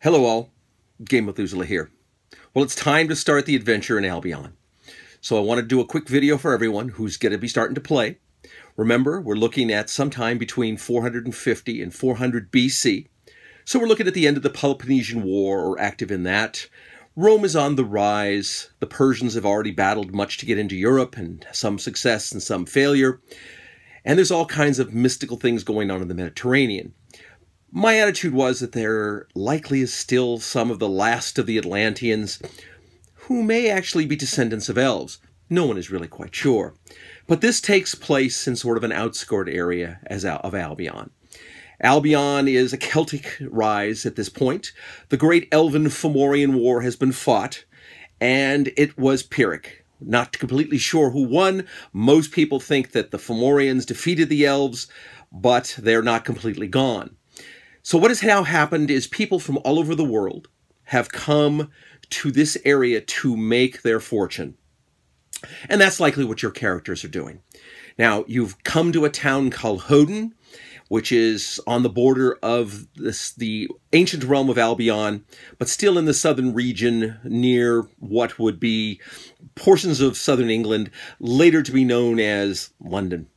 Hello all, Game Methuselah here. Well, it's time to start the adventure in Albion. So I want to do a quick video for everyone who's going to be starting to play. Remember, we're looking at sometime between 450 and 400 BC. So we're looking at the end of the Peloponnesian War, or active in that. Rome is on the rise. The Persians have already battled much to get into Europe, and some success and some failure. And there's all kinds of mystical things going on in the Mediterranean. My attitude was that there likely is still some of the last of the Atlanteans who may actually be descendants of elves. No one is really quite sure. But this takes place in sort of an outskirt area of Albion. Albion is a Celtic rise at this point. The great Elven Fomorian War has been fought, and it was Pyrrhic. Not completely sure who won. Most people think that the Fomorians defeated the elves, but they're not completely gone. So what has now happened is people from all over the world have come to this area to make their fortune. And that's likely what your characters are doing. Now, you've come to a town called Hoden, which is on the border of the ancient realm of Albion, but still in the southern region near what would be portions of southern England, later to be known as London.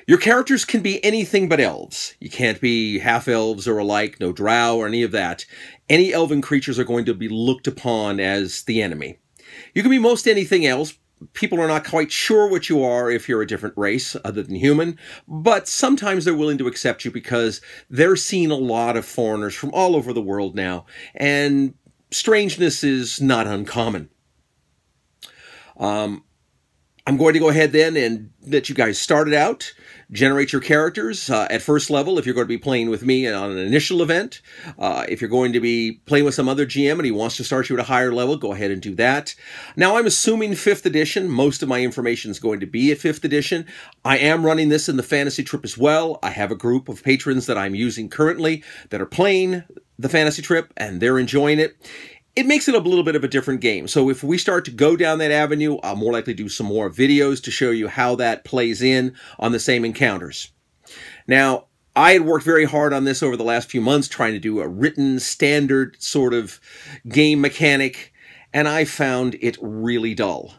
Your characters can be anything but elves. You can't be half-elves or alike, no drow or any of that. Any elven creatures are going to be looked upon as the enemy. You can be most anything else. People are not quite sure what you are if you're a different race other than human, but sometimes they're willing to accept you because they're seeing a lot of foreigners from all over the world now, and strangeness is not uncommon. I'm going to go ahead then and let you guys start it out. Generate your characters at first level if you're going to be playing with me on an initial event. If you're going to be playing with some other GM and he wants to start you at a higher level, go ahead and do that. Now, I'm assuming 5th edition. Most of my information is going to be at 5th edition. I am running this in the fantasy trip as well. I have a group of patrons that I'm using currently that are playing the fantasy trip, and they're enjoying it. It makes it a little bit of a different game. So if we start to go down that avenue, I'll more likely do some more videos to show you how that plays in on the same encounters. Now, I had worked very hard on this over the last few months, trying to do a written, standard sort of game mechanic, and I found it really dull.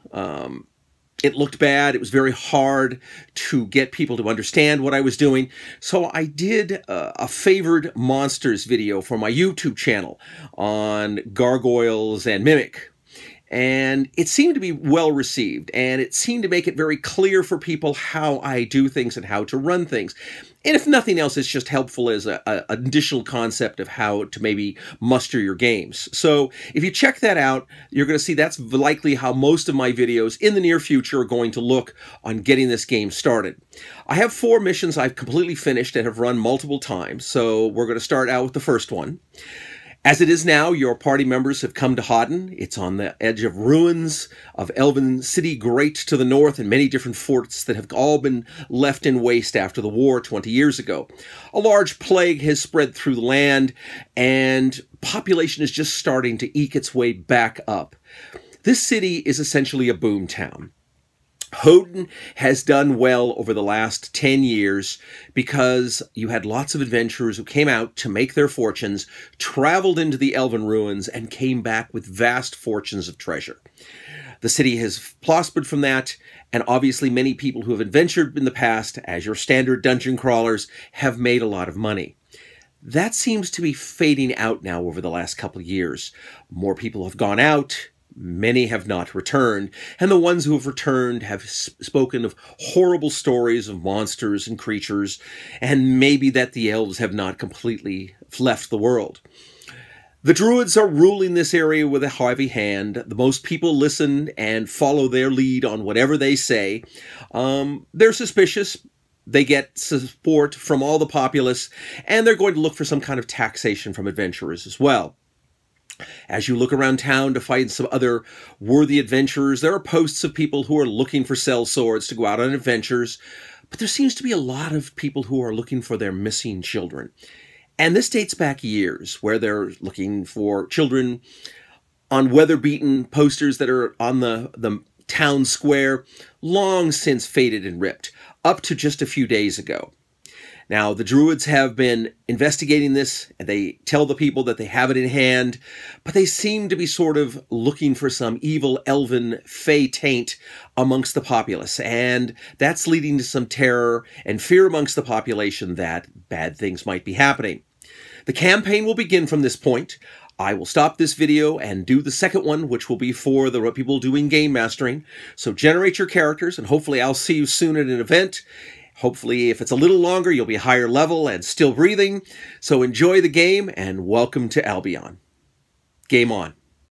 It looked bad. It was very hard to get people to understand what I was doing. So I did a favored monsters video for my YouTube channel on gargoyles and mimic. And it seemed to be well received, and it seemed to make it very clear for people how I do things and how to run things. And if nothing else, it's just helpful as an additional concept of how to maybe muster your games. So if you check that out, you're going to see that's likely how most of my videos in the near future are going to look on getting this game started. I have 4 missions I've completely finished and have run multiple times, so we're going to start out with the first one. As it is now, your party members have come to Hoden. It's on the edge of ruins of Elven City Great to the north, and many different forts that have all been left in waste after the war 20 years ago. A large plague has spread through the land, and population is just starting to eke its way back up. This city is essentially a boom town. Hoden has done well over the last 10 years because you had lots of adventurers who came out to make their fortunes, traveled into the elven ruins, and came back with vast fortunes of treasure. The city has prospered from that, and obviously many people who have adventured in the past, as your standard dungeon crawlers, have made a lot of money. That seems to be fading out now over the last couple of years. More people have gone out. Many have not returned, and the ones who have returned have spoken of horrible stories of monsters and creatures, and maybe that the elves have not completely left the world. The druids are ruling this area with a heavy hand. The most people listen and follow their lead on whatever they say. They're suspicious. They get support from all the populace, and they're going to look for some kind of taxation from adventurers as well. As you look around town to find some other worthy adventurers, there are posts of people who are looking for sellswords to go out on adventures, but there seems to be a lot of people who are looking for their missing children. And this dates back years, where they're looking for children on weather-beaten posters that are on the town square, long since faded and ripped, up to just a few days ago. Now, the Druids have been investigating this, and they tell the people that they have it in hand, but they seem to be sort of looking for some evil elven fey taint amongst the populace, and that's leading to some terror and fear amongst the population that bad things might be happening. The campaign will begin from this point. I will stop this video and do the second one, which will be for the people doing game mastering. So generate your characters, and hopefully I'll see you soon at an event. Hopefully, if it's a little longer, you'll be higher level and still breathing. So enjoy the game, and welcome to Albion. Game on.